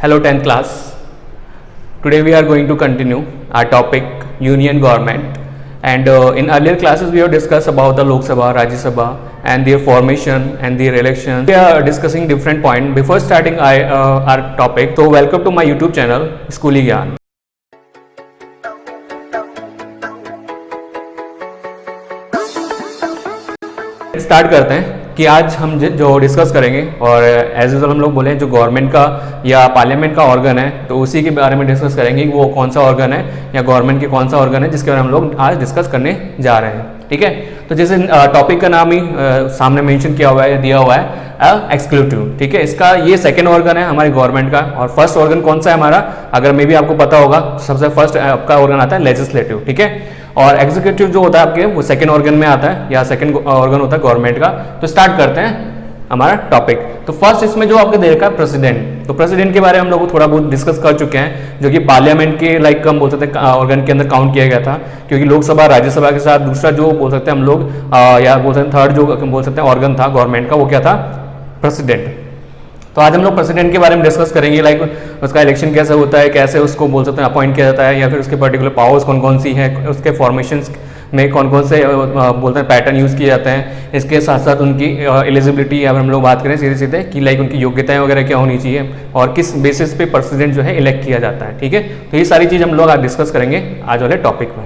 Hello 10th class. Today we are going to continue our topic Union Government, and in earlier classes we have discussed about the Lok Sabha, Rajya Sabha and their formation and their elections. We are discussing different points. Before starting our topic, so welcome to my YouTube channel Schooly Gyan. Start करते हैं कि आज हम जो discuss करेंगे, और as usual हम लोग बोले जो गवर्नमेंट का या पार्लियामेंट का ऑर्गन है तो उसी के बारे में डिस्कस करेंगे कि वो कौन सा ऑर्गन है या गवर्नमेंट के कौन सा ऑर्गन है जिसके बारे में हम लोग आज डिस्कस करने जा रहे हैं। ठीक है, तो जैसे टॉपिक का नाम ही सामने मेंशन किया हुआ है, दिया हुआ है एग्जीक्यूटिव। ठीक है, इसका ये सेकंड ऑर्गन है हमारी गवर्नमेंट का, और फर्स्ट ऑर्गन कौन सा है हमारा, अगर मे भी आपको पता होगा, सबसे फर्स्ट आपका ऑर्गन आता है लेजिस्लेटिव। ठीक है, और एग्जीक्यूटिव जो होता है आपके वो सेकंड ऑर्गन में आता है या सेकंड ऑर्गन होता है गवर्नमेंट का। तो स्टार्ट करते हैं हमारा टॉपिक। तो फर्स्ट इसमें जो आपको दे रखा है प्रेसिडेंट, तो प्रेसिडेंट के बारे में हम लोग थोड़ा बहुत डिस्कस कर चुके हैं, जो कि पार्लियामेंट के लाइक हम बोल सकते हैं ऑर्गन के अंदर काउंट किया गया था, क्योंकि लोकसभा राज्यसभा के साथ दूसरा जो बोल सकते हैं हम लोग या बोल सकते हैं थर्ड जो बोल सकते हैं ऑर्गन था गवर्नमेंट का, वो क्या था, प्रेसिडेंट। तो आज हम लोग प्रेसिडेंट के बारे में डिस्कस करेंगे, लाइक उसका इलेक्शन कैसे होता है, कैसे उसको बोल सकते हैं अपॉइंट किया जाता है, या फिर उसके पर्टिकुलर पावर्स कौन कौन सी है, उसके फॉर्मेशंस में कौन कौन से बोलते हैं पैटर्न यूज़ किए जाते हैं, इसके साथ साथ उनकी एलिजिबिलिटी या फिर हम लोग बात करें सीधे सीधे कि लाइक उनकी योग्यताएं वगैरह क्या होनी चाहिए और किस बेसिस पे प्रेसिडेंट जो है इलेक्ट किया जाता है। ठीक है, तो ये सारी चीज़ हम लोग आज डिस्कस करेंगे आज वाले टॉपिक में।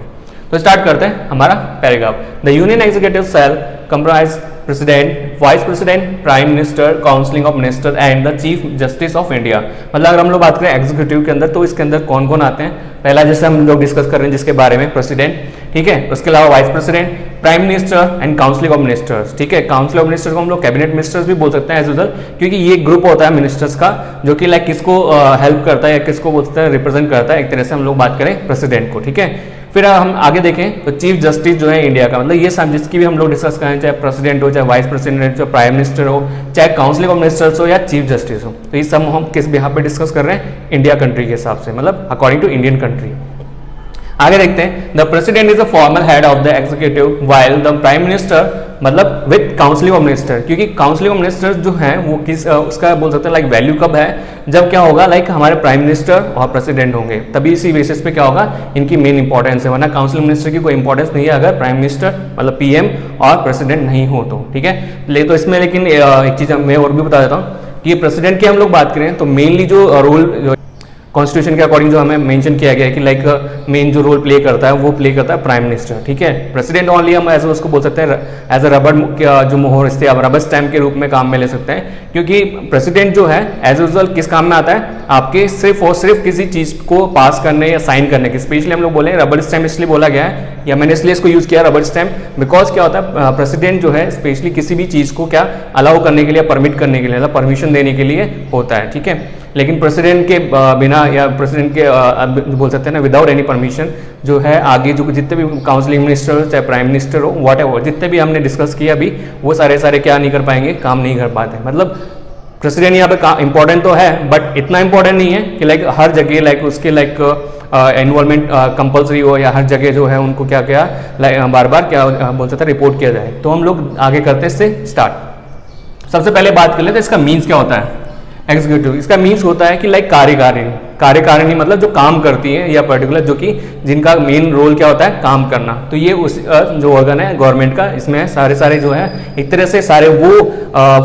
तो स्टार्ट करते हैं हमारा paragraph. The union executive cell comprise president, vice president, prime minister, counselling of minister and the chief justice of India. मतलब अगर हम लोग बात करें एग्जीक्यूटिव के अंदर तो इसके अंदर कौन कौन आते हैं, पहला जैसे हम लोग डिस्कस कर रहे हैं जिसके बारे में प्रेसिडेंट, ठीक है, उसके अलावा vice president, prime minister and counselling of ministers. ठीक है, काउंसिल ऑफ मिनिस्टर्स को हम लोग कैबिनेट मिनिस्टर्स भी बोल सकते हैं एज यूजुअल, क्योंकि ये ग्रुप होता है मिनिस्टर्स का जो कि लाइक किसको हेल्प करता है या किसको बोलते हैं रिप्रेजेंट करता है, एक तरह से हम लोग बात करें प्रेसिडेंट को। ठीक है, फिर हम आगे देखें तो चीफ जस्टिस जो है इंडिया का, मतलब ये सब जिसकी भी हम लोग डिस्कस करें, चाहे प्रेसिडेंट हो, चाहे वाइस प्रेसिडेंट हो, प्राइम मिनिस्टर हो, चाहे काउंसिल ऑफ मिनिस्टर्स हो या चीफ जस्टिस हो, तो ये सब हम किस यहाँ पे डिस्कस कर रहे हैं, इंडिया कंट्री के हिसाब से, मतलब अकॉर्डिंग टू इंडियन कंट्री। आगे देखते हैं, the president is a formal head of the executive while the prime minister, मतलब विद काउंसिलिंग ऑफ मिनिस्टर, क्योंकि काउंसिलिंग ऑफ मिनिस्टर जो है वो किस उसका बोल सकते हैं लाइक वैल्यू कब है, जब क्या होगा लाइक हमारे प्राइम मिनिस्टर और प्रेसिडेंट होंगे, तभी इसी बेसिस पे क्या होगा इनकी मेन इंपॉर्टेंस है, वरना काउंसिल मिनिस्टर की कोई इंपॉर्टेंस नहीं है अगर प्राइम मिनिस्टर मतलब पीएम और प्रेसिडेंट नहीं हो तो। ठीक है, तो इसमें लेकिन एक चीज मैं और भी बता देता हूँ कि प्रेसिडेंट की हम लोग बात करें तो मेनली जो रोल कॉन्स्टिट्यूशन के अकॉर्डिंग जो हमें मेंशन किया गया है कि लाइक मेन जो रोल प्ले करता है वो प्ले करता है प्राइम मिनिस्टर। ठीक है, प्रेसिडेंट ओनली हम ऐसे उसको बोल सकते हैं एज अ रबर जो मोहर इससे रबर स्टैम्प के रूप में काम में ले सकते हैं, क्योंकि प्रेसिडेंट जो है एज यूजुअल किस काम में आता है, आपके सिर्फ और सिर्फ किसी चीज को पास करने या साइन करने की, स्पेशली हम लोग बोले रबर स्टैम्प इसलिए बोला गया है या मैंने इसलिए इसको यूज किया रबर स्टैम्प, बिकॉज क्या होता है प्रेसिडेंट जो है स्पेशली किसी भी चीज को क्या अलाउ करने के लिए, परमिट करने के लिए, मतलब परमिशन देने के लिए होता है। ठीक है, लेकिन प्रेसिडेंट के बिना या प्रेसिडेंट के बोल सकते हैं ना विदाउट एनी परमिशन जो है आगे जो जितने भी काउंसिलिंग मिनिस्टर हो चाहे प्राइम मिनिस्टर हो व्हाटएवर जितने भी हमने डिस्कस किया अभी वो सारे क्या नहीं कर पाएंगे, काम नहीं कर पाते। मतलब प्रेसिडेंट यहाँ पे इंपॉर्टेंट तो है बट इतना इंपॉर्टेंट नहीं है कि लाइक हर जगह लाइक उसके लाइक इन्वॉल्वमेंट कंपलसरी हो या हर जगह जो है उनको क्या क्या बार बार क्या बोल सकते हैं रिपोर्ट किया जाए। तो हम लोग आगे करते हैं इससे स्टार्ट। सबसे पहले बात कर लेते हैं इसका मीन्स क्या होता है एग्जीक्यूटिव। इसका मीन्स होता है कि लाइक कार्यकारिणी मतलब जो काम करती है या पर्टिकुलर जो कि जिनका मेन रोल क्या होता है काम करना, तो ये उस जो ऑर्गन है गवर्नमेंट का, इसमें सारे जो है एक तरह से सारे वो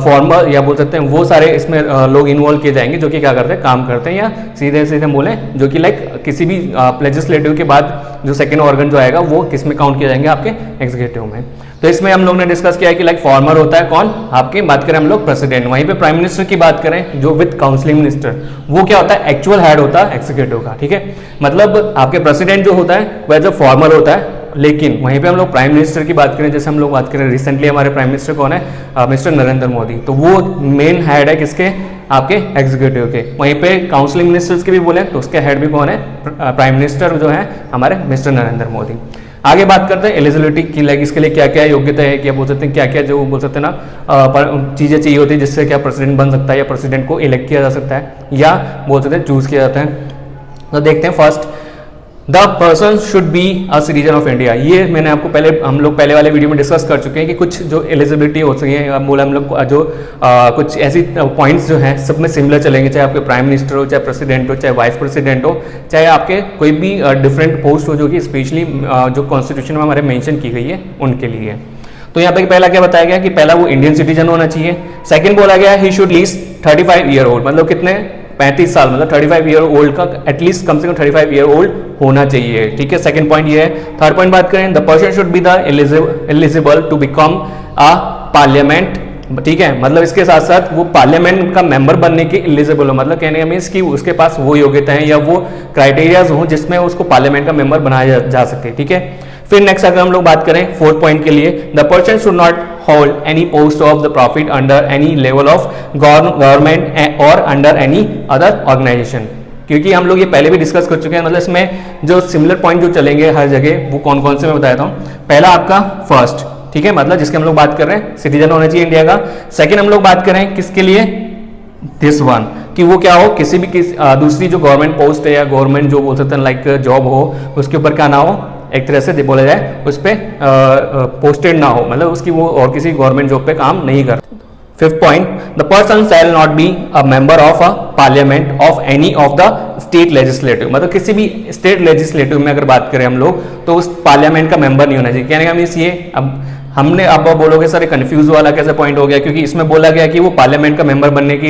फॉर्मल या बोल सकते हैं वो सारे इसमें लोग इन्वॉल्व किए जाएंगे जो कि क्या करते हैं काम करते हैं, या सीधे सीधे बोले जो कि लाइक किसी भी लेजिस्लेटिव के बाद जो सेकेंड ऑर्गन जो आएगा वो किस में काउंट किए जाएंगे आपके एग्जीक्यूटिव में। तो इसमें हम लोग ने डिस्कस किया है कि लाइक फॉर्मर होता है कौन, आपकी बात करें हम लोग प्रेसिडेंट, वहीं पे प्राइम मिनिस्टर की बात करें जो विद काउंसिलिंग मिनिस्टर वो क्या होता है एक्चुअल हेड होता है एग्जीक्यूटिव का। ठीक है, मतलब आपके प्रेसिडेंट जो होता है वह जो फॉर्मर होता है, लेकिन वहीं पे हम लोग प्राइम मिनिस्टर की बात करें, जैसे हम लोग बात करें रिसेंटली हमारे प्राइम मिनिस्टर कौन है मिस्टर नरेंद्र मोदी, तो वो मेन हेड है किसके आपके एग्जीक्यूटिव के। वहीं पे काउंसिलिंग मिनिस्टर्स के भी बोले तो उसके हेड भी कौन है प्राइम मिनिस्टर जो है हमारे मिस्टर नरेंद्र मोदी। आगे बात करते हैं एलिजिबिलिटी की, लाइक इसके लिए क्या क्या योग्यता है, क्या बोल सकते हैं क्या क्या जो बोल सकते हैं ना चीज़ें चाहिए होती है जिससे क्या प्रेसिडेंट बन सकता है या प्रेसिडेंट को इलेक्ट किया जा सकता है या बोल सकते हैं चूज किया जाता है। तो देखते हैं first the person should be a citizen of India. ये मैंने आपको हम लोग पहले वाले वीडियो में डिस्कस कर चुके हैं कि कुछ जो एलिजिबिलिटी हो सकी है, बोला हम लोग जो कुछ ऐसी पॉइंट्स जो हैं सब में सिमिलर चलेंगे, चाहे आपके प्राइम मिनिस्टर हो, चाहे प्रेसिडेंट हो, चाहे वाइस प्रेसिडेंट हो, चाहे आपके कोई भी डिफरेंट पोस्ट हो जो कि स्पेशली जो कॉन्स्टिट्यूशन में हमारे मेंशन की गई है उनके लिए। तो यहाँ पे पहला क्या बताया गया कि पहला वो इंडियन सिटीजन होना चाहिए। सेकंड बोला गया he should least 35 year old, मतलब कितने 35 साल, मतलब 35 ईयर ओल्ड का एटलीस्ट कम से कम 35 ईयर ओल्ड होना चाहिए। ठीक है, सेकंड पॉइंट ये है। थर्ड पॉइंट बात करें, the person should be the eligible to become a parliament. ठीक है, मतलब इसके साथ साथ वो पार्लियामेंट का मेंबर बनने के एलिजिबल हो, मतलब कहने का मीन्स कि उसके पास वो योग्यता है या वो क्राइटेरियाज हो जिसमें उसको पार्लियामेंट का मेंबर बनाया जा सके। ठीक है, फिर नेक्स्ट अगर हम लोग बात करें फोर्थ पॉइंट के लिए, the person should not hold any post of the profit under any level of government और अंडर एनी अदर ऑर्गेनाइजेशन। क्योंकि हम लोग ये पहले भी डिस्कस कर चुके हैं, मतलब इसमें जो सिमिलर पॉइंट जो चलेंगे हर जगह वो कौन कौन से मैं बताता हूँ। पहला आपका फर्स्ट, ठीक है, मतलब जिसके हम लोग बात कर रहे हैं सिटीजन होना चाहिए इंडिया का। सेकेंड हम लोग बात करें किसके लिए, दिस वन, कि वो क्या हो, किसी भी दूसरी जो गवर्नमेंट पोस्ट है या गवर्नमेंट जो बोल सकते हैं लाइक जॉब हो, उसके ऊपर क्या ना हो, एक तरह से बोला जाए उस पर पोस्टेड ना हो, मतलब उसकी वो और किसी गवर्नमेंट जॉब पे काम नहीं कर। Fifth point, the person shall not be a member of a parliament of any of the state legislative, मतलब किसी भी स्टेट लेजिस्लेटिव में अगर बात करें हम लोग तो उस पार्लियामेंट का मेंबर नहीं होना चाहिए। कहने का मीन्स ये, अब हमने अब बोलोगे सर कंफ्यूज वाला कैसे पॉइंट हो गया, क्योंकि इसमें बोला गया कि वो पार्लियामेंट का मेंबर बनने की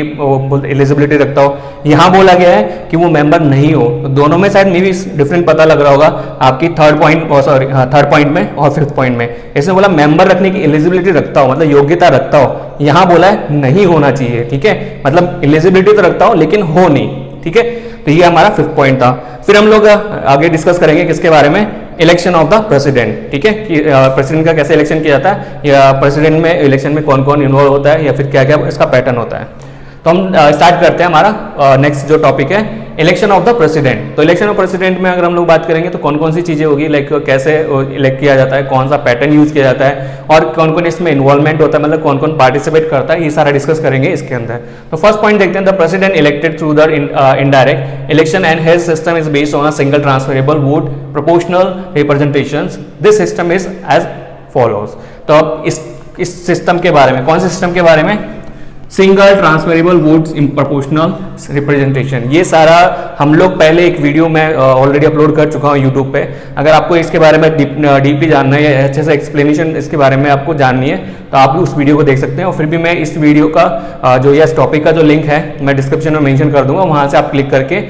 एलिजिबिलिटी रखता हो, यहाँ बोला गया है कि वो मेंबर नहीं हो। तो दोनों में शायद मे भी डिफरेंट पता लग रहा होगा आपकी थर्ड पॉइंट में और फिफ्थ पॉइंट में। इसमें बोला मेंबर रखने की एलिजिबिलिटी रखता हो, मतलब योग्यता रखता हो, यहाँ बोला है नहीं होना चाहिए। ठीक है, मतलब एलिजिबिलिटी तो रखता हो लेकिन हो नहीं। ठीक है, तो ये हमारा फिफ्थ पॉइंट था। फिर हम लोग आगे डिस्कस करेंगे किसके बारे में, इलेक्शन ऑफ द प्रेसिडेंट। ठीक है, कि प्रेसिडेंट का कैसे इलेक्शन किया जाता है, या प्रेसिडेंट में इलेक्शन में कौन कौन इन्वॉल्व होता है, या फिर क्या क्या इसका पैटर्न होता है। तो हम स्टार्ट करते हैं हमारा नेक्स्ट जो टॉपिक है, इलेक्शन ऑफ द प्रेसिडेंट। तो इलेक्शन ऑफ प्रेसिडेंट में अगर हम लोग बात करेंगे तो कौन कौन सी चीजें होगी, लाइक कैसे इलेक्ट किया जाता है, कौन सा पैटर्न यूज किया जाता है, और कौन कौन इसमें इन्वॉल्वमेंट होता है, मतलब कौन कौन पार्टिसिपेट करता है, ये सारा डिस्कस करेंगे इसके अंदर। तो फर्स्ट पॉइंट देखते हैं, the president elected through the indirect election and his system is based on a single transferable vote proportional representations. This system is as follows. तो अब इस सिस्टम के बारे में, कौन से सिस्टम के बारे में, single transferable votes in proportional representation. ये सारा हम लोग पहले एक वीडियो में ऑलरेडी अपलोड कर चुका हूँ यूट्यूब पे। अगर आपको इसके बारे में डीपली जानना है या अच्छे से एक्सप्लेनेशन इसके बारे में आपको जाननी है तो आप उस वीडियो को देख सकते हैं। और फिर भी मैं इस वीडियो का जो इस टॉपिक का जो लिंक है मैं डिस्क्रिप्शन में मेंशन कर दूंगा, वहां से आप क्लिक करके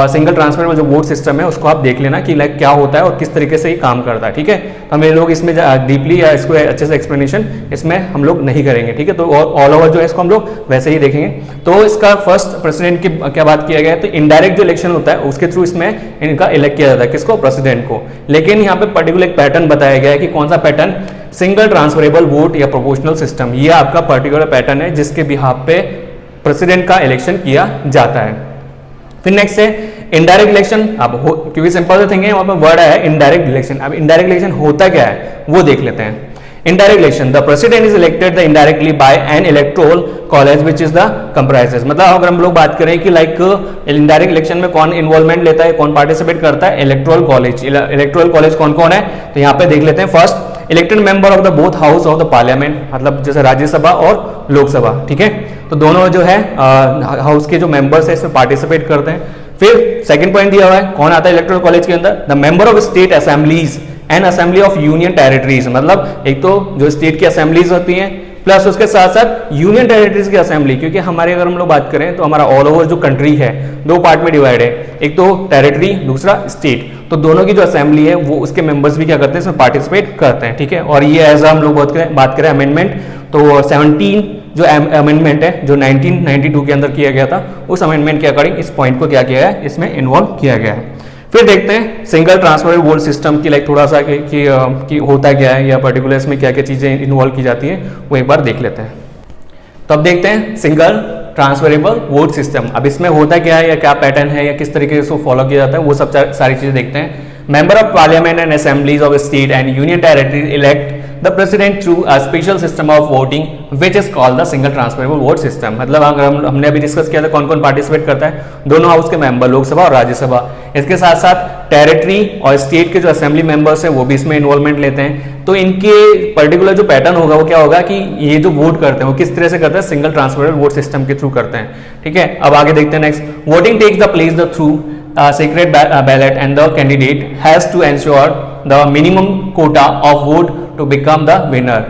सिंगल ट्रांसफरेबल जो वोट सिस्टम है उसको आप देख लेना कि लाइक क्या होता है और किस तरीके से ये काम करता है। ठीक है, तो हम लोग इसमें डीपली या इसको अच्छे से एक्सप्लेनेशन इसमें हम लोग नहीं करेंगे। ठीक है, तो ऑल ओवर जो है इसको हम लोग वैसे ही देखेंगे। तो इसका फर्स्ट प्रेसिडेंट की क्या बात किया गया है, तो इनडायरेक्ट जो इलेक्शन होता है उसके थ्रू इसमें इनका इलेक्ट किया जाता है, किसको, प्रेसिडेंट को। लेकिन यहाँ पे पर्टिकुलर एक पैटर्न बताया गया है कि कौन सा पैटर्न, सिंगल ट्रांसफरेबल वोट या प्रोपोर्शनल सिस्टम। ये आपका पर्टिकुलर पैटर्न है जिसके बिहाफ पे प्रेसिडेंट का इलेक्शन किया जाता है। फिर नेक्स्ट है इनडायरेक्ट इलेक्शन। अब क्योंकि सिंपल थिंग है, वहां पर वर्ड है इनडायरेक्ट इलेक्शन। अब इनडायरेक्ट इलेक्शन होता क्या है वो देख लेते हैं। Indirect election, the president is elected indirectly by an electoral college which is the comprises। मतलब अगर हम लोग बात करें कि लाइक इनडायरेक्ट इलेक्शन में कौन इन्वॉल्वमेंट लेता है, कौन पार्टिसिपेट करता है, इलेक्टोरल कॉलेज। इलेक्टोरल कॉलेज कौन कौन है, तो यहाँ पे देख लेते हैं। First, elected member of the both house of the parliament, मतलब जैसे राज्यसभा और लोकसभा। ठीक है, तो दोनों जो है हाउस के जो मेंबर्स है इसमें पार्टिसिपेट करते हैं। फिर सेकंड पॉइंट दिया हुआ है, कौन आता है इलेक्टोरल कॉलेज के अंदर, the member of state assemblies and assembly of union territories. मतलब एक तो जो स्टेट की असेंबलीज होती हैं प्लस उसके साथ साथ यूनियन टेरिटरीज की असेंबली, क्योंकि हमारे अगर हम लोग बात करें तो हमारा ऑल ओवर जो कंट्री है दो पार्ट में डिवाइड है, एक तो टेरिटरी दूसरा स्टेट। तो दोनों की जो असेंबली है वो उसके मेंबर्स भी क्या करते हैं, इसमें पार्टिसिपेट करते हैं। ठीक है, और ये एज हम लोग बात करें अमेंडमेंट, तो 17 जो अमेंडमेंट है जो 1992 के अंदर किया गया था, उस अमेंडमेंट के अकॉर्डिंग इस पॉइंट को क्या किया है, इसमें इन्वॉल्व किया गया है। फिर देखते हैं सिंगल ट्रांसफरेबल वोट सिस्टम की लाइक थोड़ा सा कि होता क्या है या पर्टिकुलर इसमें क्या क्या चीज़ें इन्वॉल्व की जाती हैं वो एक बार देख लेते हैं। तो अब देखते हैं सिंगल ट्रांसफरेबल वोट सिस्टम। अब इसमें होता क्या है या क्या पैटर्न है या किस तरीके से इसको फॉलो किया जाता है वो सब सारी चीज़ें देखते हैं। Member of Parliament and Assemblies of State and Union Territories elect the President through a special system of voting which is called the single transferable vote system। मतलब अगर हमने अभी डिस्कस किया था कौन कौन पार्टिसिपेट करता है, दोनों हाउस के मेंबर, लोकसभा और राज्यसभा। इसके साथ साथ टेरिटरी और स्टेट के जो असेंबली मेंबर्स हैं वो भी इसमें इन्वॉल्वमेंट लेते हैं। तो इनके पर्टिकुलर जो पैटर्न होगा वो क्या होगा कि ये जो वोट करते हैं वो किस तरह से करते हैं, सिंगल ट्रांसफरेबल वोट सिस्टम के थ्रू करते हैं। ठीक है, अब आगे देखते हैं next. Voting takes the place the through secret ballot and the candidate has to ensure the minimum quota of vote to become the winner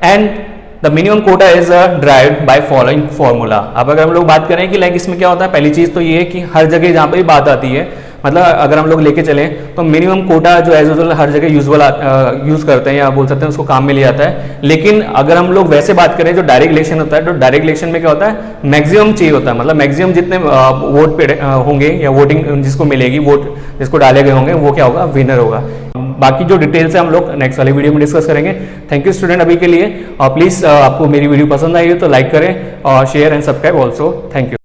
and the minimum quota is derived by following formula। अब अगर हम लोग बात करें कि like इसमें क्या होता है, पहली चीज तो ये है कि हर जगह जहाँ पे भी बात आती है, मतलब अगर हम लोग लेके चलें तो मिनिमम कोटा जो एज यूजुअल हर जगह यूज करते हैं या बोल सकते हैं उसको काम में लिया जाता है। लेकिन अगर हम लोग वैसे बात करें जो डायरेक्ट इलेक्शन होता है, तो डायरेक्ट इलेक्शन में क्या होता है, मैक्सिमम चाहिए होता है, मतलब मैक्सिमम जितने वोट पे होंगे या वोटिंग जिसको मिलेगी, वोट जिसको डाले गए होंगे वो क्या होगा, विनर होगा। बाकी जो डिटेल्स है हम लोग नेक्स्ट वाली वीडियो में डिस्कस करेंगे। थैंक यू स्टूडेंट अभी के लिए, और प्लीज आपको मेरी वीडियो पसंद आई हो तो लाइक करें और share and subscribe also. Thank you.